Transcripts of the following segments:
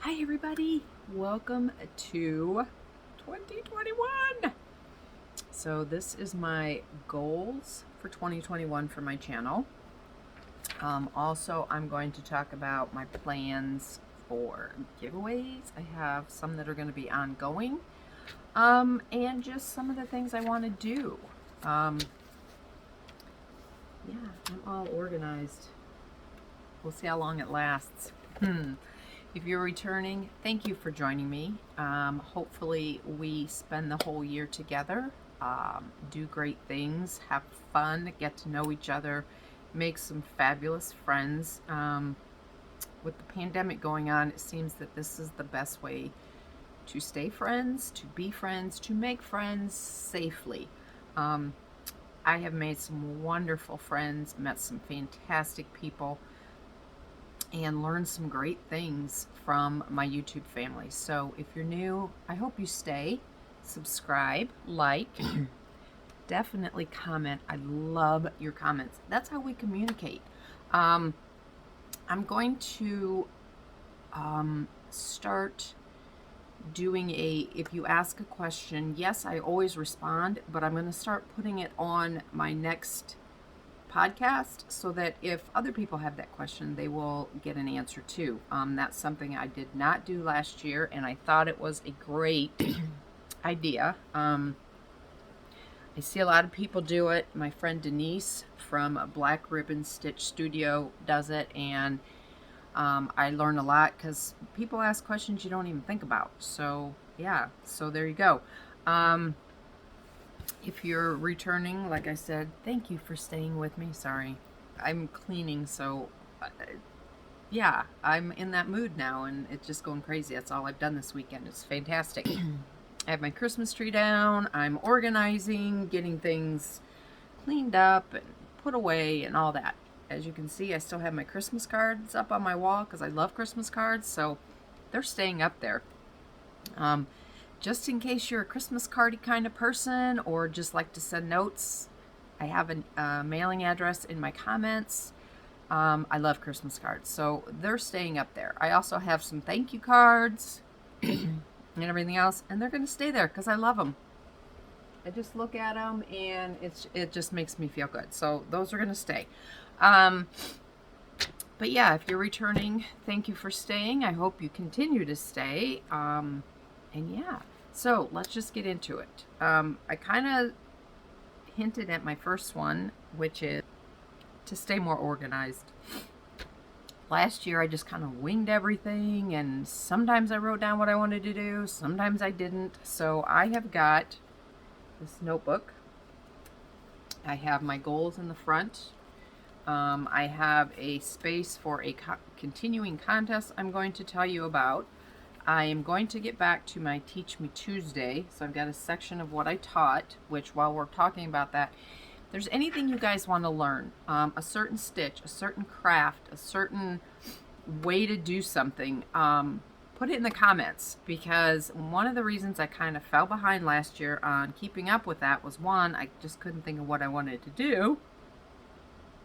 Hi everybody, welcome to 2021. So this is my goals for 2021 for my channel. Also, I'm going to talk about my plans for giveaways. I have some that are going to be ongoing, and just some of the things I want to do. Yeah, I'm all organized. We'll see how long it lasts. If you're returning, thank you for joining me. Hopefully we spend the whole year together, do great things, have fun, get to know each other, make some fabulous friends. With the pandemic going on, it seems that this is the best way to stay friends, to be friends, to make friends safely. I have made some wonderful friends, met some fantastic people, and learn some great things from my YouTube family. So if you're new, I hope you stay, subscribe, like, definitely comment. I love your comments. That's how we communicate. I'm going to start doing if you ask a question, yes, I always respond, but I'm going to start putting it on my next podcast so that if other people have that question, they will get an answer too. That's something I did not do last year, and I thought it was a great idea. I see a lot of people do it. My friend Denise from Black Ribbon Stitch Studio does it, and I learn a lot because people ask questions you don't even think about. So yeah, so there you go. If you're returning, like I said, thank you for staying with me. Sorry, I'm cleaning, so yeah, I'm in that mood now, and it's just going crazy. That's all I've done this weekend. It's fantastic. I have my Christmas tree down. I'm organizing, getting things cleaned up and put away and all that. As you can see, I still have my Christmas cards up on my wall because I love Christmas cards, so they're staying up there. Just in case you're a Christmas cardy kind of person or just like to send notes, I have a mailing address in my comments. I love Christmas cards, so they're staying up there. I also have some thank you cards and everything else, and they're going to stay there because I love them. I just look at them and it just makes me feel good. So those are going to stay. But yeah, if you're returning, thank you for staying. I hope you continue to stay. And yeah, so let's just get into it. I kind of hinted at my first one, which is to stay more organized. Last year, I just kind of winged everything, and sometimes I wrote down what I wanted to do, sometimes I didn't. So I have got this notebook. I have my goals in the front. I have a space for a continuing contest I'm going to tell you about. I am going to get back to my Teach Me Tuesday, so I've got a section of what I taught, which while we're talking about that, if there's anything you guys want to learn, a certain stitch, a certain craft, a certain way to do something, put it in the comments, because one of the reasons I kind of fell behind last year on keeping up with that was, one, I just couldn't think of what I wanted to do,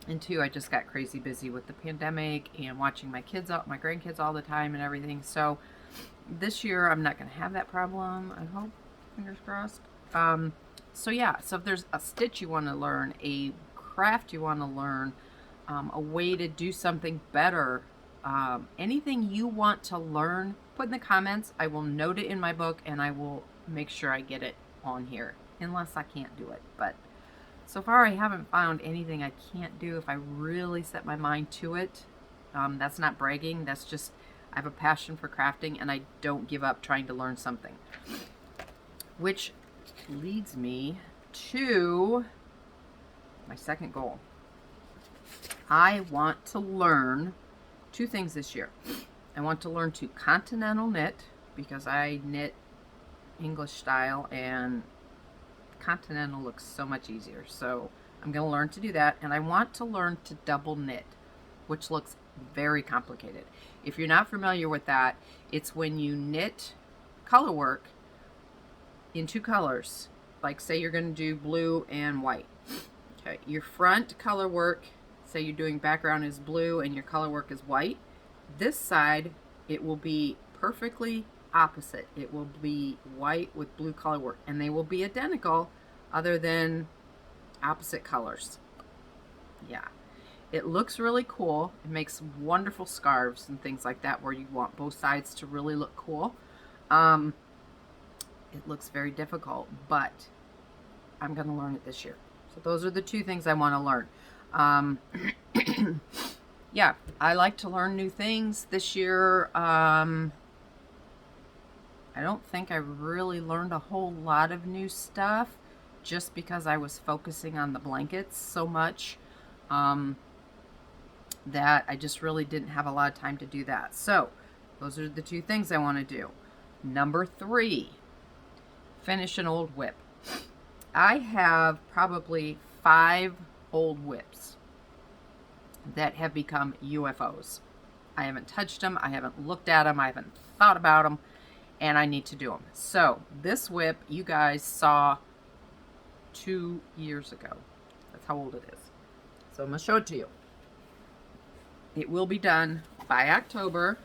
and two, I just got crazy busy with the pandemic and watching my grandkids all the time and everything. So this year I'm not going to have that problem, I hope, fingers crossed. So yeah, so if there's a stitch you want to learn, a craft you want to learn, a way to do something better, anything you want to learn, put in the comments. I will note it in my book, and I will make sure I get it on here, unless I can't do it. But so far I haven't found anything I can't do if I really set my mind to it. That's not bragging, that's just I have a passion for crafting, and I don't give up trying to learn something. Which leads me to my second goal. I want to learn two things this year. I want to learn to continental knit, because I knit English style, and continental looks so much easier. So I'm going to learn to do that, and I want to learn to double knit, which looks very complicated. If you're not familiar with that, it's when you knit color work in two colors. Like say you're going to do blue and white. Okay, your front color work, say you're doing background is blue and your color work is white. This side, it will be perfectly opposite. It will be white with blue color work, and they will be identical other than opposite colors. Yeah. It looks really cool. It makes wonderful scarves and things like that where you want both sides to really look cool. It looks very difficult, but I'm going to learn it this year. So those are the two things I want to learn. Yeah, I like to learn new things this year. I don't think I really learned a whole lot of new stuff just because I was focusing on the blankets so much. That I just really didn't have a lot of time to do that. So those are the two things I want to do. Number 3, finish an old whip. I have probably 5 old whips that have become UFOs. I haven't touched them. I haven't looked at them. I haven't thought about them, and I need to do them. So this whip you guys saw 2 years ago. That's how old it is. So I'm going to show it to you. It will be done by October.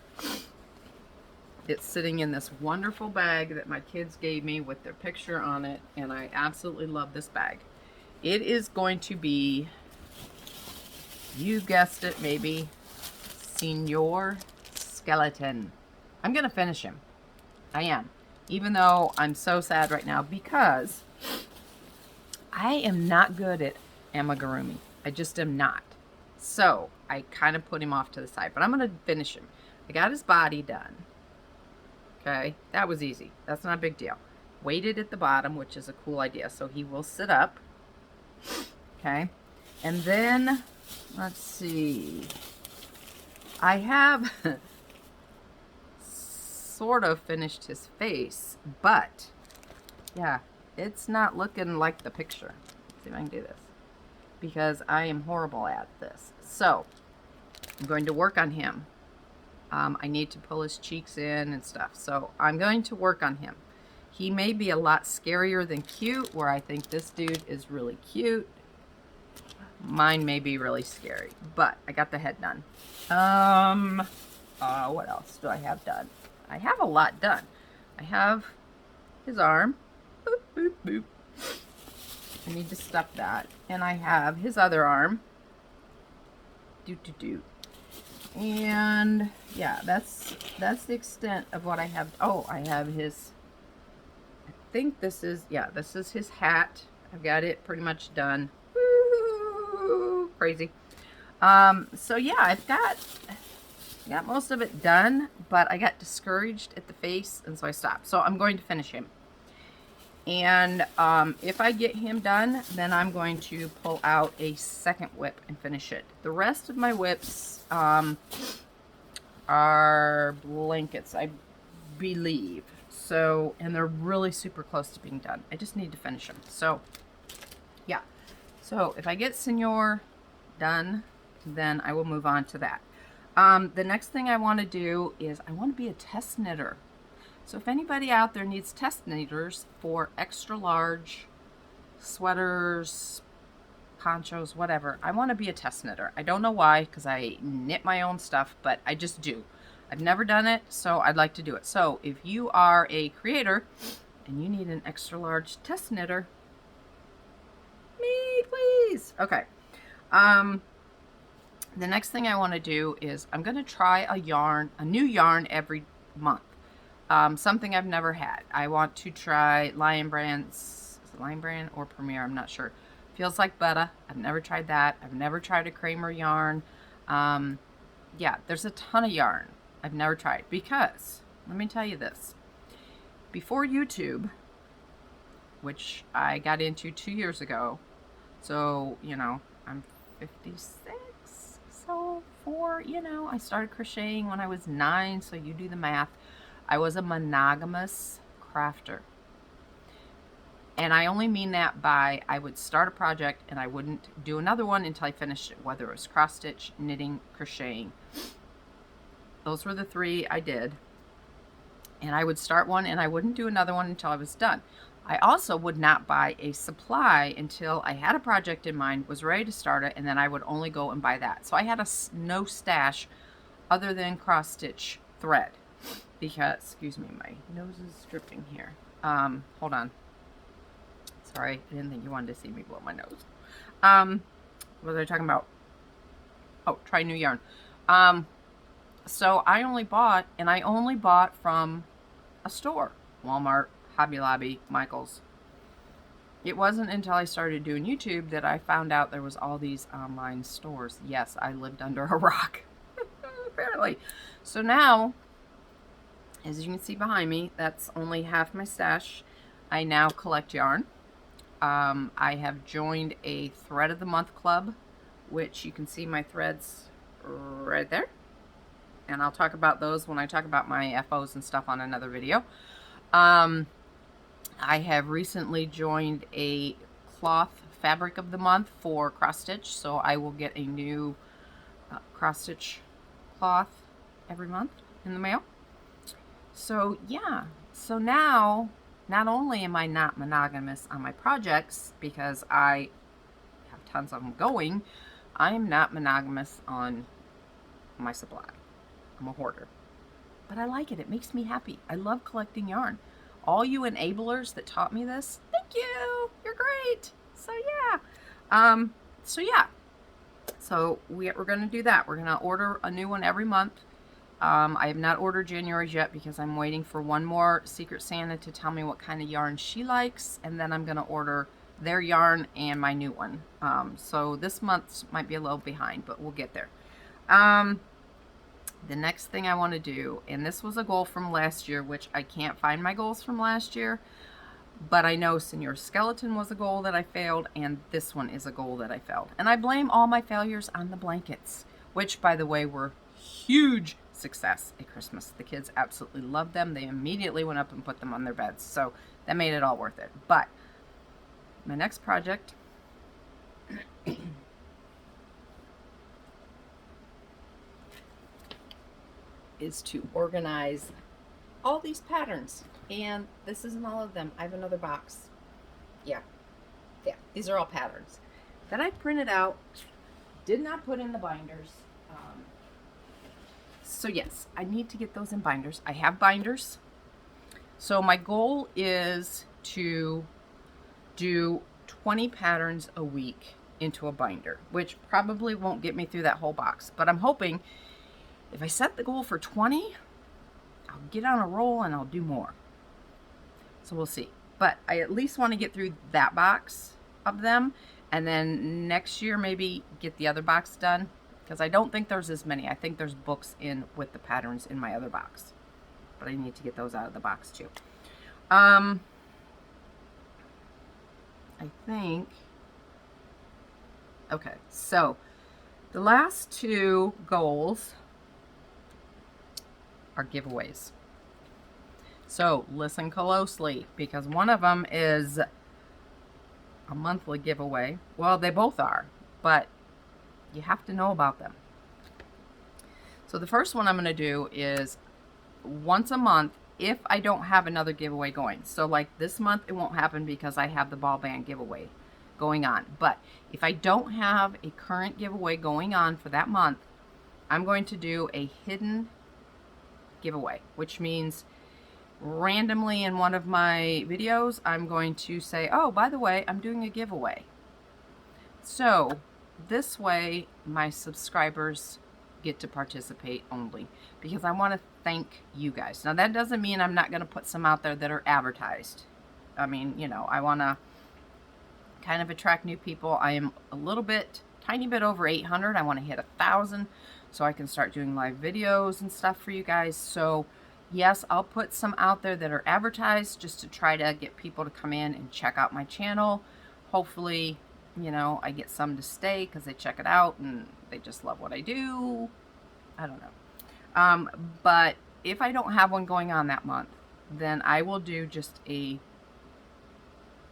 It's sitting in this wonderful bag that my kids gave me with their picture on it, and I absolutely love this bag. It is going to be, you guessed it maybe, Senior Skeleton. I'm going to finish him. I am. Even though I'm so sad right now because I am not good at amigurumi. I just am not. So I kind of put him off to the side, but I'm going to finish him. I got his body done. Okay, that was easy. That's not a big deal. Weighted at the bottom, which is a cool idea. So he will sit up. Okay, and then let's see. I have sort of finished his face, but yeah, it's not looking like the picture. Let's see if I can do this, because I am horrible at this. So I'm going to work on him. I need to pull his cheeks in and stuff. So I'm going to work on him. He may be a lot scarier than cute, where I think this dude is really cute. Mine may be really scary, but I got the head done. What else do I have done? I have a lot done. I have his arm. Boop, boop, boop. I need to stuff that. And I have his other arm. Doot, doot, doot. And yeah, that's the extent of what I have. Oh, I have his, I think this is, yeah, this is his hat. I've got it pretty much done. Woo, crazy. So yeah, I've got most of it done, but I got discouraged at the face, and so I stopped. So I'm going to finish him. And if I get him done, then I'm going to pull out a second whip and finish it. The rest of my whips are blankets, I believe. So, and they're really super close to being done. I just need to finish them. So, yeah. So, if I get Senor done, then I will move on to that. The next thing I want to do is I want to be a test knitter. So if anybody out there needs test knitters for extra large sweaters, ponchos, whatever, I want to be a test knitter. I don't know why, because I knit my own stuff, but I just do. I've never done it, so I'd like to do it. So if you are a creator and you need an extra large test knitter, me please. Okay. The next thing I want to do is I'm going to try a new yarn every month. Something I've never had. I want to try Lion Brand's, is it Lion Brand or Premier? I'm not sure. Feels like butter. I've never tried that. I've never tried a Kramer yarn. Yeah, there's a ton of yarn I've never tried because, let me tell you this. Before YouTube, which I got into 2 years ago, so, you know, I'm 56, so I started crocheting when I was 9, so you do the math. I was a monogamous crafter. And I only mean that by I would start a project and I wouldn't do another one until I finished it, whether it was cross stitch, knitting, crocheting. Those were the 3 I did. And I would start one and I wouldn't do another one until I was done. I also would not buy a supply until I had a project in mind, was ready to start it, and then I would only go and buy that. So I had no stash other than cross stitch thread. because, excuse me, my nose is dripping here. Hold on. Sorry, I didn't think you wanted to see me blow my nose. What was I talking about? Oh, try new yarn. So I only bought from a store. Walmart, Hobby Lobby, Michael's. It wasn't until I started doing YouTube that I found out there was all these online stores. Yes, I lived under a rock. Apparently. So now, as you can see behind me, that's only half my stash. I now collect yarn. I have joined a Thread of the Month club, which you can see my threads right there. And I'll talk about those when I talk about my FOs and stuff on another video. I have recently joined a cloth fabric of the month for cross stitch, so I will get a new cross stitch cloth every month in the mail. So yeah, so now not only am I not monogamous on my projects because I have tons of them going, I am not monogamous on my supply. I'm a hoarder, but I like it. It makes me happy. I love collecting yarn. All you enablers that taught me this, thank you. You're great. So yeah. So we're going to do that. We're going to order a new one every month. I have not ordered January's yet because I'm waiting for one more Secret Santa to tell me what kind of yarn she likes, and then I'm going to order their yarn and my new one. So this month might be a little behind, but we'll get there. The next thing I want to do, and this was a goal from last year, which I can't find my goals from last year, but I know Senor Skeleton was a goal that I failed, and this one is a goal that I failed. And I blame all my failures on the blankets, which, by the way, were huge success at Christmas. The kids absolutely loved them. They immediately went up and put them on their beds, so that made it all worth it. But my next project is to organize all these patterns, and this isn't all of them. I have another box. Yeah, these are all patterns that I printed out, did not put in the binders. So yes, I need to get those in binders. I have binders. So my goal is to do 20 patterns a week into a binder, which probably won't get me through that whole box, but I'm hoping if I set the goal for 20, I'll get on a roll and I'll do more. So we'll see. But I at least want to get through that box of them, and then next year maybe get the other box done, because I don't think there's as many. I think there's books in with the patterns in my other box, but I need to get those out of the box too. I think, okay, so the last two goals are giveaways. So listen closely, because one of them is a monthly giveaway. Well, they both are, but you have to know about them. So the first one I'm going to do is once a month if I don't have another giveaway going. So like this month it won't happen because I have the ball band giveaway going on. But if I don't have a current giveaway going on for that month, I'm going to do a hidden giveaway, which means randomly in one of my videos I'm going to say, oh, by the way, I'm doing a giveaway. So this way my subscribers get to participate only, because I want to thank you guys. Now that doesn't mean I'm not going to put some out there that are advertised. I mean, you know, I want to kind of attract new people. I am a little bit, tiny bit over 800. I want to hit 1,000 so I can start doing live videos and stuff for you guys. So yes, I'll put some out there that are advertised just to try to get people to come in and check out my channel. Hopefully, you know, I get some to stay because they check it out and they just love what I do. I don't know. But if I don't have one going on that month, then I will do just a,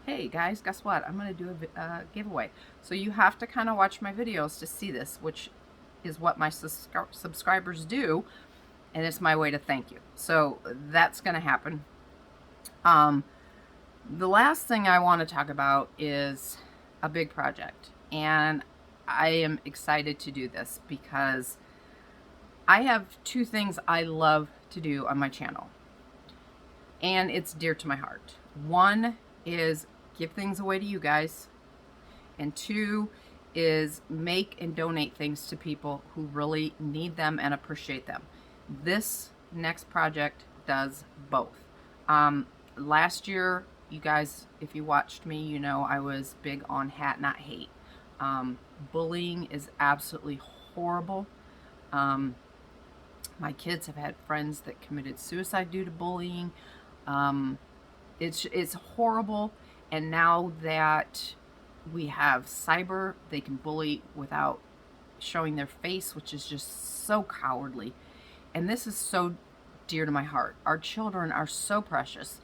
hey guys, guess what? I'm going to do a giveaway. So you have to kind of watch my videos to see this, which is what my subscribers do. And it's my way to thank you. So that's going to happen. The last thing I want to talk about is a big project. And I am excited to do this because I have two things I love to do on my channel, and it's dear to my heart. One is give things away to you guys, and two is make and donate things to people who really need them and appreciate them. This next project does both. Last year, you guys, if you watched me, you know I was big on hat, not hate. Bullying is absolutely horrible. My kids have had friends that committed suicide due to bullying. It's horrible. And now that we have cyber, they can bully without showing their face, which is just so cowardly. And this is so dear to my heart. Our children are so precious.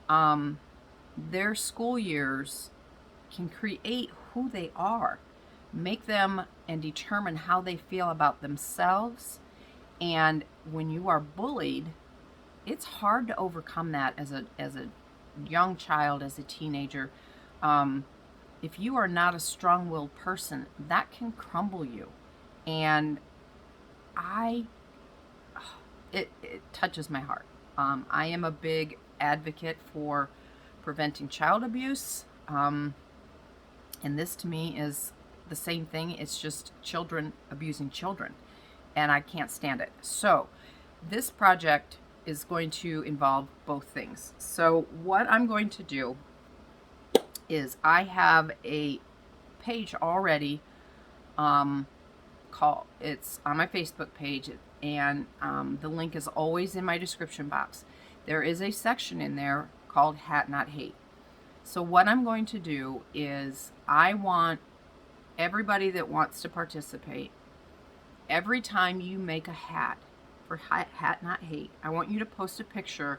Their school years can create who they are, make them and determine how they feel about themselves. And when you are bullied, it's hard to overcome that as a young child, as a teenager. If you are not a strong-willed person, that can crumble you. And it touches my heart. I am a big advocate for preventing child abuse. And this to me is the same thing. It's just children abusing children. And I can't stand it. So this project is going to involve both things. So what I'm going to do is I have a page already it's on my Facebook page, and the link is always in my description box. There is a section in there called Hat Not Hate. So what I'm going to do is I want everybody that wants to participate, every time you make a hat for Hat Not Hate, I want you to post a picture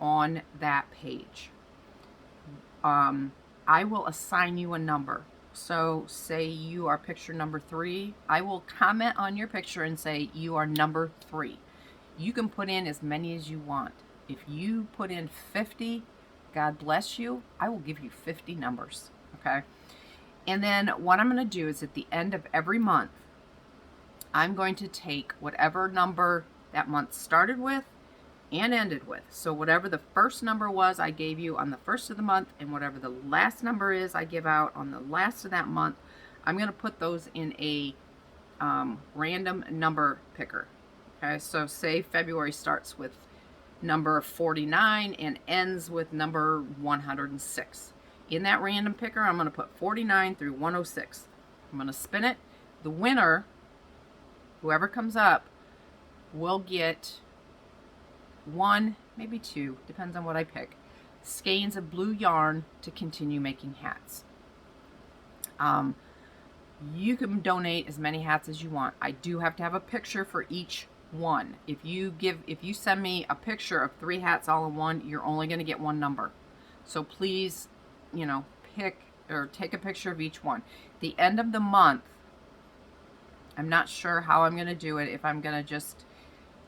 on that page. I will assign you a number. So say you are picture number 3. I will comment on your picture and say you are number 3. You can put in as many as you want. If you put in 50, God bless you, I will give you 50 numbers. Okay? And then what I'm going to do is at the end of every month, I'm going to take whatever number that month started with and ended with. So whatever the first number was I gave you on the first of the month, and whatever the last number is I give out on the last of that month, I'm going to put those in a random number picker. Okay, so say February starts with number 49 and ends with number 106. In that random picker, I'm going to put 49 through 106. I'm going to spin it. The winner, whoever comes up, will get 1, maybe 2, depends on what I pick, skeins of blue yarn to continue making hats. You can donate as many hats as you want. I do have to have a picture for each one. If you send me a picture of 3 hats all in one, you're only going to get 1 number. So please, pick or take a picture of each one. The end of the month, I'm not sure how I'm going to do it. If I'm going to just,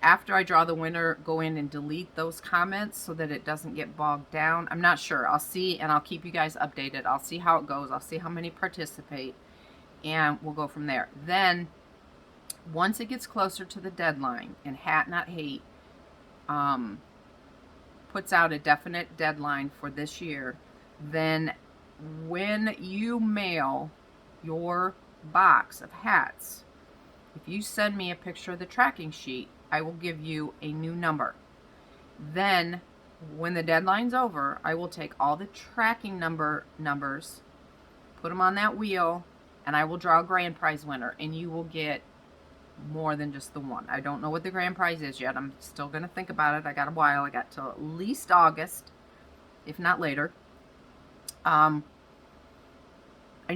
after I draw the winner, go in and delete those comments so that it doesn't get bogged down. I'm not sure. I'll see, and I'll keep you guys updated. I'll see how it goes. I'll see how many participate, and we'll go from there. Then, once it gets closer to the deadline, and Hat Not Hate puts out a definite deadline for this year, then when you mail your box of hats, if you send me a picture of the tracking sheet, I will give you a new number. Then, when the deadline's over, I will take all the tracking numbers, put them on that wheel, and I will draw a grand prize winner, and you will get more than just the one. I don't know what the grand prize is yet. I'm still going to think about it. I got a while. I got till at least August, if not later. And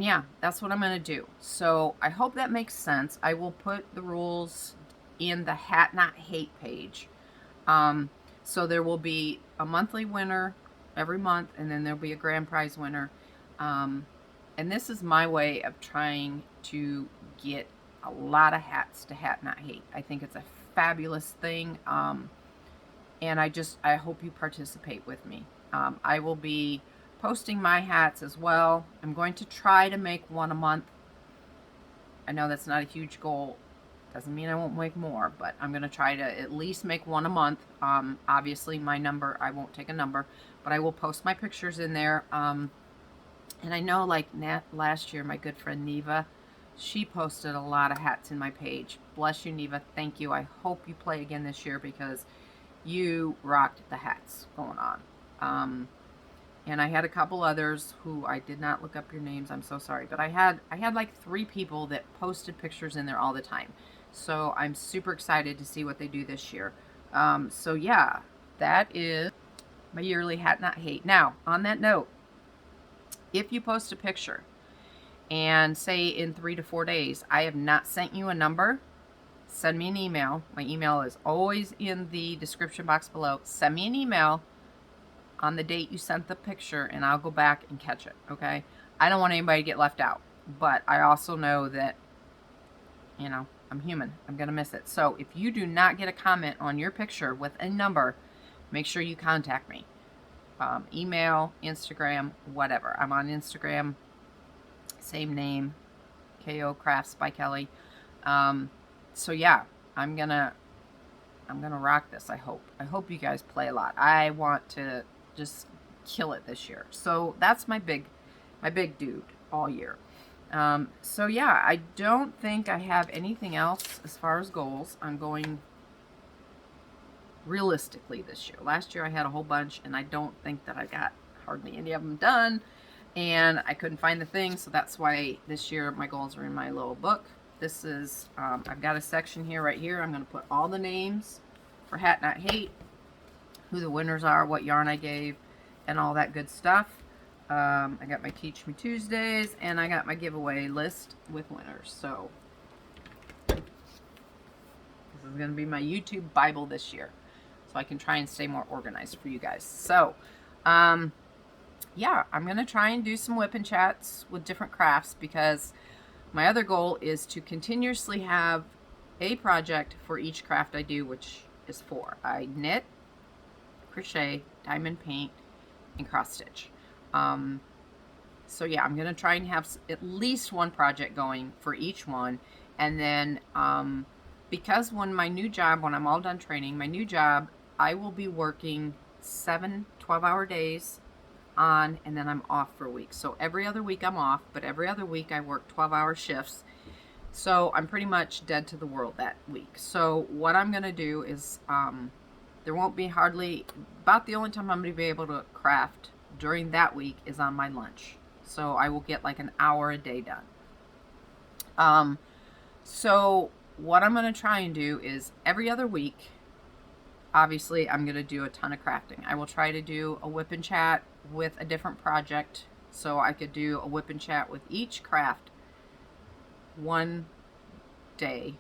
yeah, that's what I'm going to do. So I hope that makes sense. I will put the rules in the Hat Not Hate page. So there will be a monthly winner every month, and then there'll be a grand prize winner. And this is my way of trying to get a lot of hats to Hat Not Hate. I think it's a fabulous thing. And I hope you participate with me. I will be posting my hats as well. I'm going to try to make one a month. I know that's not a huge goal, Doesn't mean I won't make more, but I'm going to try to at least make one a month. Obviously, my number, I won't take a number, but I will post my pictures in there. And I know, like, last year, my good friend Neva, she posted a lot of hats in my page. Bless you, Neva. Thank you. I hope you play again this year because you rocked the hats going on. And I had a couple others who I did not look up your names. I'm so sorry. But I had like 3 people that posted pictures in there all the time. So I'm super excited to see what they do this year. So yeah, that is my yearly Hat Not Hate. Now, on that note, if you post a picture and say in 3 to 4 days, I have not sent you a number, send me an email. My email is always in the description box below. Send me an email on the date you sent the picture, and I'll go back and catch it, okay? I don't want anybody to get left out, but I also know that, you know, I'm human. I'm going to miss it. So if you do not get a comment on your picture with a number, make sure you contact me. Email, Instagram, whatever. I'm on Instagram, same name, KO Crafts by Kelly. So yeah, I'm gonna rock this. I hope you guys play a lot. I want to just kill it this year. So that's my big dude all year. So yeah, I don't think I have anything else as far as goals. I'm going realistically this year. Last year I had a whole bunch, and I don't think that I got hardly any of them done, and I couldn't find the thing, so that's why this year my goals are in my little book. This is, I've got a section here, right here. I'm going to put all the names for Hat Not Hate, who the winners are, what yarn I gave, and all that good stuff. I got my Teach Me Tuesdays, and I got my giveaway list with winners. So this is going to be my YouTube Bible this year, so I can try and stay more organized for you guys. So, yeah, I'm going to try and do some whip and chats with different crafts, because my other goal is to continuously have a project for each craft I do, which is 4. I knit, crochet, diamond paint, and cross stitch. So yeah, I'm going to try and have at least one project going for each one. And then, because when I'm all done training, my new job, I will be working 7 12-hour days on, and then I'm off for a week. So every other week I'm off, but every other week I work 12-hour shifts. So I'm pretty much dead to the world that week. So what I'm going to do is, there won't be about the only time I'm going to be able to craft during that week is on my lunch. So I will get like an hour a day done. So what I'm going to try and do is every other week, obviously I'm going to do a ton of crafting. I will try to do a whip and chat with a different project. So I could do a whip and chat with each craft one day.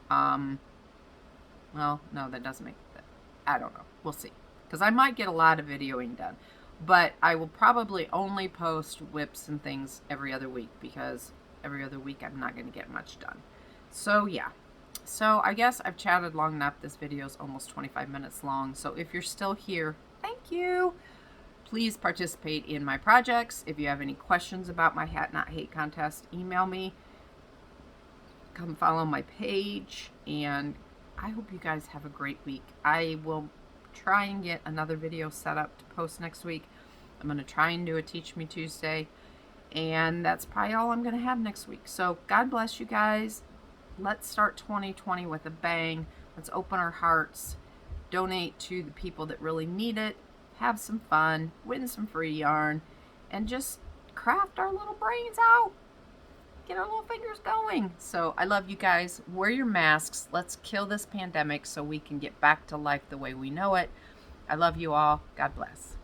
Well, no, that doesn't make that. I don't know. We'll see. Because I might get a lot of videoing done. But I will probably only post whips and things every other week, because every other week I'm not going to get much done. So yeah. So I guess I've chatted long enough. This video is almost 25 minutes long. So if you're still here, thank you. Please participate in my projects. If you have any questions about my Hat Not Hate contest, email me. Come follow my page. And I hope you guys have a great week. I will try and get another video set up to post next week. I'm going to try and do a Teach Me Tuesday. And that's probably all I'm going to have next week. So God bless you guys. Let's start 2020 with a bang. Let's open our hearts. Donate to the people that really need it. Have some fun. Win some free yarn. And just craft our little brains out. Get our little fingers going. So I love you guys. Wear your masks. Let's kill this pandemic so we can get back to life the way we know it. I love you all. God bless.